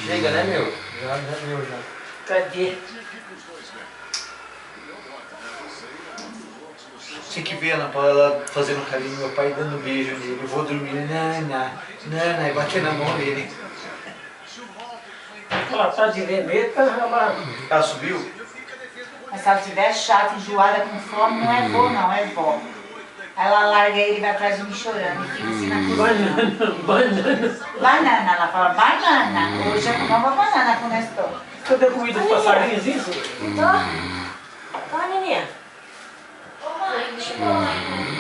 Chega, né, meu? Já deu, já. Cadê? Tinha que ver pra ela fazendo carinho, meu pai dando beijo nele. Eu vou dormir, Nana, e bater na mão dele. Ela tá de veneta, Ela subiu? Mas se ela estiver chata, enjoada, com fome, não é vó, não, é vó. Aí ela larga ele e vai atrás de mim chorando. E fica assim na cozinha. banana. Banana, ela fala banana. Hoje eu como uma banana com o Nestor. Você deu comida de passarinhos, isso? Tá, neném. Ô mãe, deixa eu falar.